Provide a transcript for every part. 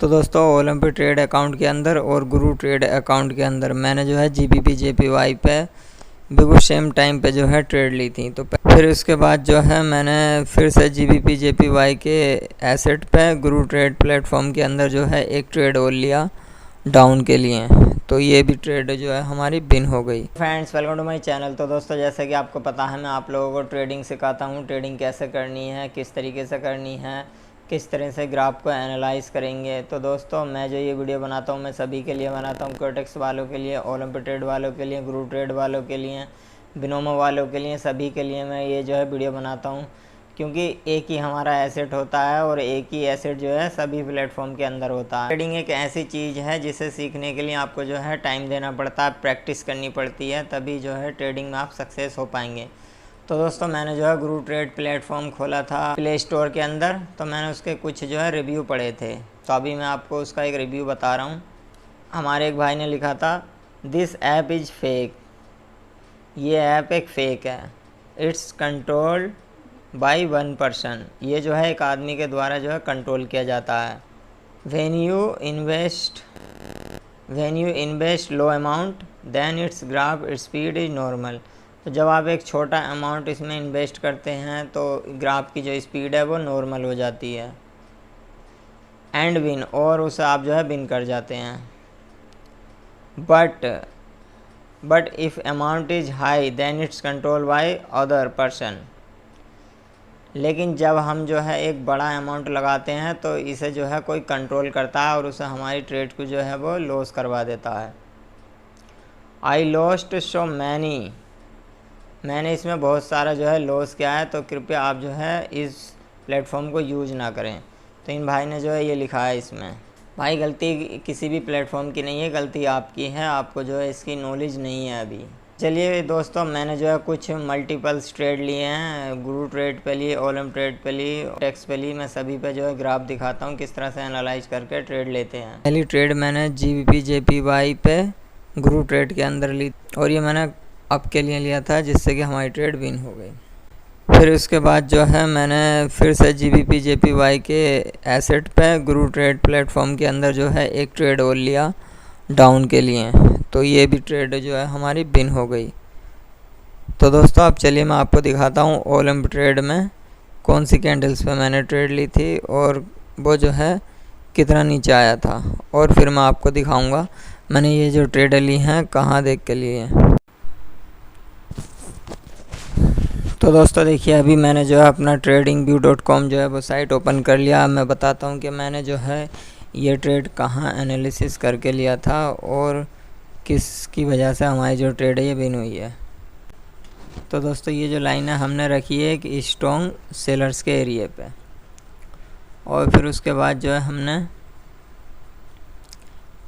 तो दोस्तों Olympic trade account के अंदर और गुरु ट्रेड अकाउंट के अंदर मैंने जो है GBP JPY पे बिल्कुल सेम टाइम पे जो है ट्रेड ली थी। तो फिर उसके बाद जो है मैंने फिर से GBP JPY के एसेट पे गुरु ट्रेड प्लेटफॉर्म के अंदर जो है एक ट्रेड और लिया डाउन के लिए। तो ये भी ट्रेड जो है हमारी बिन हो गई। Friends welcome to my channel. तो दोस्तों जैसे कि आपको पता है मैं आप लोगों को ट्रेडिंग सिखाता हूँ, ट्रेडिंग कैसे करनी है, किस तरीके से करनी है, किस तरह से ग्राफ को एनालाइज करेंगे। तो दोस्तों मैं जो ये वीडियो बनाता हूँ मैं सभी के लिए बनाता हूँ, कोटेक्स वालों के लिए, ओलंपिक ट्रेड वालों के लिए, गुरु ट्रेड वालों के लिए, बिनोमो वालों के लिए, सभी के लिए मैं ये जो है वीडियो बनाता हूँ, क्योंकि एक ही हमारा एसेट होता है और एक ही एसेट जो है सभी प्लेटफॉर्म के अंदर होता है। ट्रेडिंग एक ऐसी चीज़ है जिसे सीखने के लिए आपको जो है टाइम देना पड़ता है, प्रैक्टिस करनी पड़ती है, तभी जो है ट्रेडिंग में आप सक्सेस हो पाएंगे। तो दोस्तों मैंने जो है गुरु ट्रेड प्लेटफॉर्म खोला था प्ले स्टोर के अंदर, तो मैंने उसके कुछ जो है रिव्यू पढ़े थे। तो अभी मैं आपको उसका एक रिव्यू बता रहा हूँ। हमारे एक भाई ने लिखा था, दिस ऐप इज़ फेक। ये ऐप एक फ़ेक है। It's controlled by one person. ये जो है एक आदमी के द्वारा जो है कंट्रोल किया जाता है। When you invest low amount then it's graph speed is normal. तो जब आप एक छोटा अमाउंट इसमें इन्वेस्ट करते हैं तो ग्राफ की जो स्पीड है वो नॉर्मल हो जाती है। एंड विन, और उसे आप जो है विन कर जाते हैं। But if amount is high then it's control by other person. लेकिन जब हम जो है एक बड़ा अमाउंट लगाते हैं तो इसे जो है कोई कंट्रोल करता है और उसे हमारी ट्रेड को जो है वो लॉस करवा देता है। I lost so many. मैंने इसमें बहुत सारा जो है लॉस किया है, तो कृपया आप जो है इस प्लेटफॉर्म को यूज़ ना करें। तो इन भाई ने जो है ये लिखा है इसमें। भाई गलती किसी भी प्लेटफॉर्म की नहीं है, गलती आपकी है, आपको जो है इसकी नॉलेज नहीं है अभी। चलिए दोस्तों मैंने जो है कुछ मल्टीपल्स ट्रेड लिए हैं, गुरु ट्रेड पे लिए, ओलम ट्रेड पे ली, टेक्स पे ली। मैं सभी पे जो है ग्राफ दिखाता हूँ किस तरह से एनालाइज करके ट्रेड लेते हैं। पहली ट्रेड मैंने GBP JPY पे गुरु ट्रेड के अंदर ली और ये मैंने अप के लिए लिया था जिससे कि हमारी ट्रेड विन हो गई। फिर उसके बाद जो है मैंने फिर से GBP JPY के एसेट पे गुरु ट्रेड प्लेटफॉर्म के अंदर जो है एक ट्रेड और लिया डाउन के लिए। तो ये भी ट्रेड जो है हमारी बिन हो गई। तो दोस्तों अब चलिए मैं आपको दिखाता हूँ ओलंपिक ट्रेड में कौन सी कैंडल्स पे मैंने ट्रेड ली थी और वो जो है कितना नीचे आया था, और फिर मैं आपको दिखाऊंगा मैंने ये जो ट्रेड ली हैं कहाँ देख के लिए हैं। तो दोस्तों देखिए अभी मैंने जो है अपना tradingview.com जो है वो साइट ओपन कर लिया। अब मैं बताता हूँ कि मैंने जो है ये ट्रेड कहाँ एनालिसिस करके लिया था और किसकी वजह से हमारी जो ट्रेड है ये विन हुई है। तो दोस्तों ये जो लाइन है हमने रखी है एक स्ट्रॉन्ग सेलर्स के एरिया पे, और फिर उसके बाद जो है हमने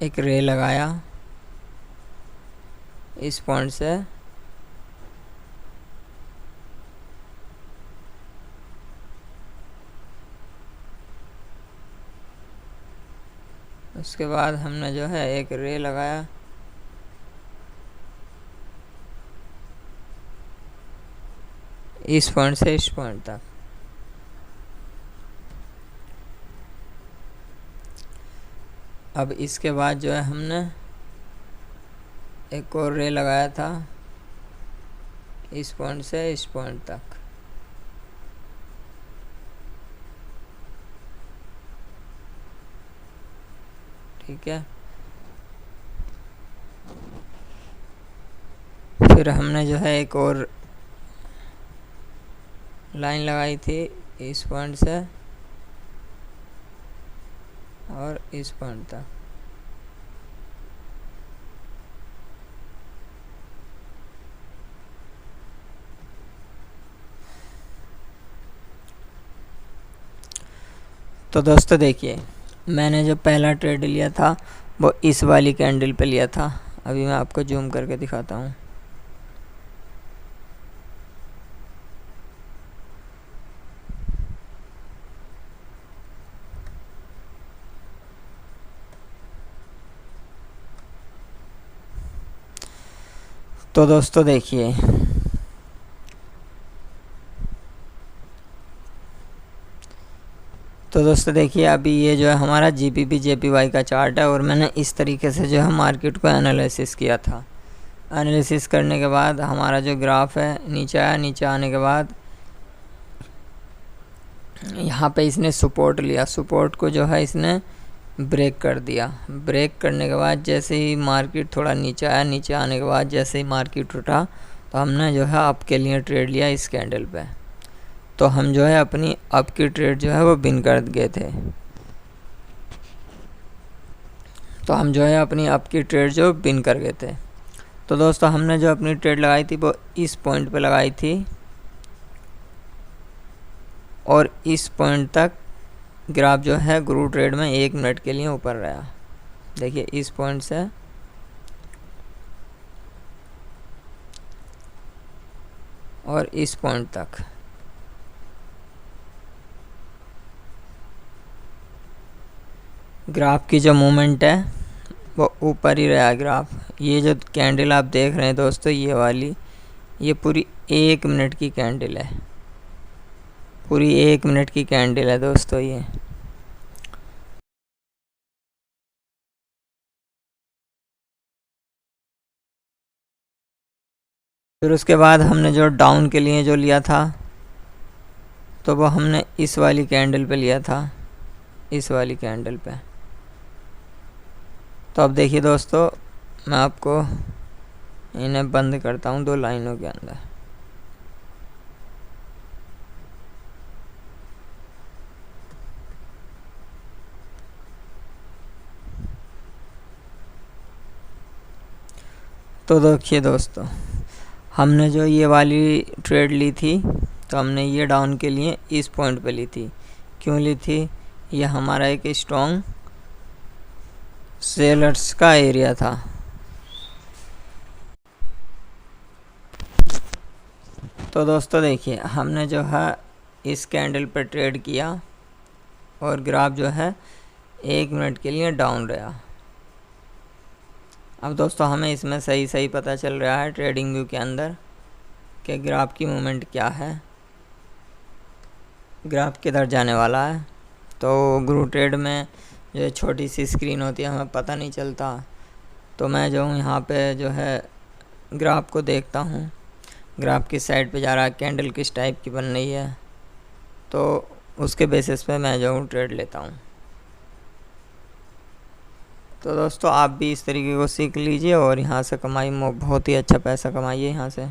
एक रे लगाया इस पॉइंट से उसके बाद हमने जो है एक रे लगाया इस पॉइंट से इस पॉइंट तक। अब इसके बाद जो है हमने एक और रे लगाया था इस पॉइंट से इस पॉइंट तक। ठीक है, फिर हमने जो है एक और लाइन लगाई थी इस पॉइंट से और इस पॉइंट तक। तो दोस्तों देखिए मैंने जो पहला ट्रेड लिया था वो इस वाली कैंडल पे लिया था। अभी मैं आपको जूम करके दिखाता हूँ। तो दोस्तों देखिए तो दोस्तों देखिए अभी ये जो है हमारा GBP JPY का चार्ट है और मैंने इस तरीके से जो है मार्केट को एनालिसिस किया था। एनालिसिस करने के बाद हमारा जो ग्राफ है नीचे आया, नीचे आने के बाद यहाँ पे इसने सपोर्ट लिया, सपोर्ट को जो है इसने ब्रेक कर दिया। ब्रेक करने के बाद जैसे ही मार्केट थोड़ा नीचे आया, नीचे आने के बाद जैसे ही मार्केट उठा तो हमने जो है अप के लिए ट्रेड लिया इस कैंडल पे। तो हम जो है अपनी अप की ट्रेड जो है वो बिन कर गए थे। तो हम जो है अपनी अप की ट्रेड जो बिन कर गए थे। तो दोस्तों हमने जो अपनी ट्रेड लगाई थी वो इस पॉइंट पे लगाई थी और इस पॉइंट तक ग्राफ जो है ग्रू ट्रेड में 1 मिनट के लिए ऊपर रहा। देखिए इस पॉइंट से और इस पॉइंट तक ग्राफ की जो मूवमेंट है वो ऊपर ही रहा ग्राफ। ये जो कैंडल आप देख रहे हैं दोस्तों, ये वाली, ये पूरी 1 मिनट की कैंडल है, पूरी 1 मिनट की कैंडल है दोस्तों ये। फिर उसके बाद हमने जो डाउन के लिए जो लिया था तो वो हमने इस वाली कैंडल पे लिया था, इस वाली कैंडल पे। तो अब देखिए दोस्तों मैं आपको इन्हें बंद करता हूँ 2 लाइनों के अंदर। तो देखिए दोस्तों हमने जो ये वाली ट्रेड ली थी तो हमने ये डाउन के लिए इस पॉइंट पे ली थी। क्यों ली थी? ये हमारा एक स्ट्रॉन्ग सेलर्स का एरिया था। तो दोस्तों देखिए हमने जो है इस कैंडल पर ट्रेड किया और ग्राफ जो है 1 मिनट के लिए डाउन रहा। अब दोस्तों हमें इसमें सही पता चल रहा है ट्रेडिंग व्यू के अंदर कि ग्राफ की मूवमेंट क्या है, ग्राफ किधर जाने वाला है। तो ग्रू ट्रेड में जो छोटी सी स्क्रीन होती है हमें पता नहीं चलता। तो मैं जो हूँ यहाँ पे जो है ग्राफ को देखता हूँ, ग्राफ किस साइड पे जा रहा है, कैंडल किस टाइप की बन रही है, तो उसके बेसिस पे मैं जो हूँ ट्रेड लेता हूँ। तो दोस्तों आप भी इस तरीके को सीख लीजिए और यहाँ से कमाई, बहुत ही अच्छा पैसा कमाइए यहाँ से।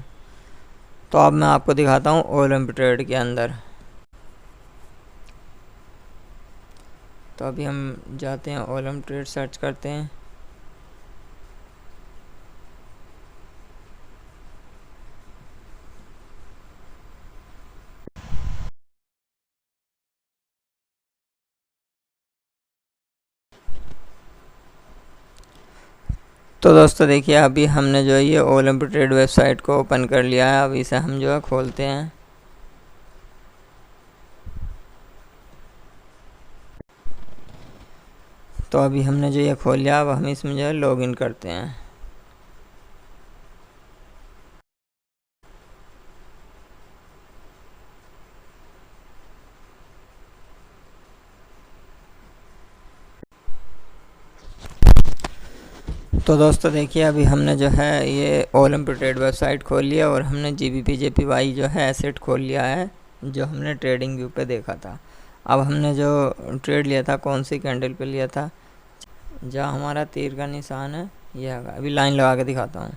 तो अब मैं आपको दिखाता हूँ ओलंप ट्रेड के अंदर। तो अभी हम जाते हैं ओलंप ट्रेड सर्च करते हैं। तो दोस्तों देखिए अभी हमने जो है ये ओलंप ट्रेड वेबसाइट को ओपन कर लिया है। अब इसे हम जो है खोलते हैं। तो अभी हमने जो ये खोल लिया, अब हम इसमें जो है लॉगिन करते हैं। तो दोस्तों देखिए अभी हमने जो है ये ओलंप ट्रेड वेबसाइट खोल लिया और हमने GBP JPY जो है एसेट खोल लिया है जो हमने ट्रेडिंग व्यू पे देखा था। अब हमने जो ट्रेड लिया था कौन सी कैंडल पे लिया था, जहाँ हमारा तीर का निशान है यह है। अभी लाइन लगा के दिखाता हूँ।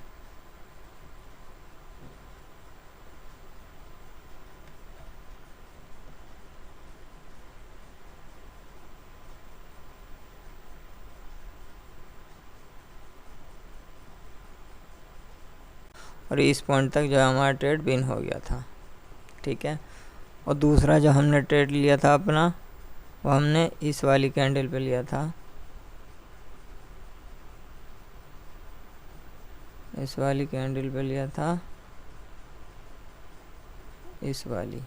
और इस पॉइंट तक जो है हमारा ट्रेड विन हो गया था, ठीक है। और दूसरा जो हमने ट्रेड लिया था अपना, वो हमने इस वाली कैंडल पे लिया था, इस वाली कैंडल पे लिया था, इस वाली,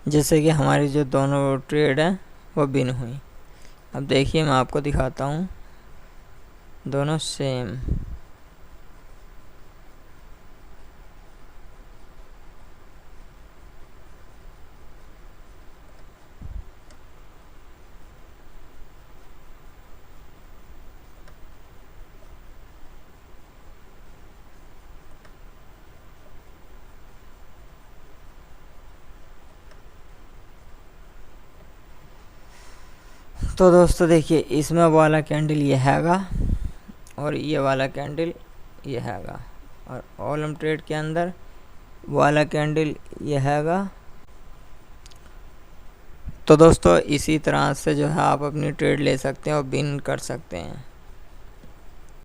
जैसे कि हमारी जो दोनों ट्रेड हैं वो विन हुई। अब देखिए मैं आपको दिखाता हूँ, दोनों सेम। तो दोस्तों देखिए, इसमें वाला कैंडल ये हैगा और ये वाला कैंडल ये हैगा, और वॉल्यूम ट्रेड के अंदर वाला कैंडल ये हैगा। तो दोस्तों इसी तरह से जो है आप अपनी ट्रेड ले सकते हैं और विन कर सकते हैं।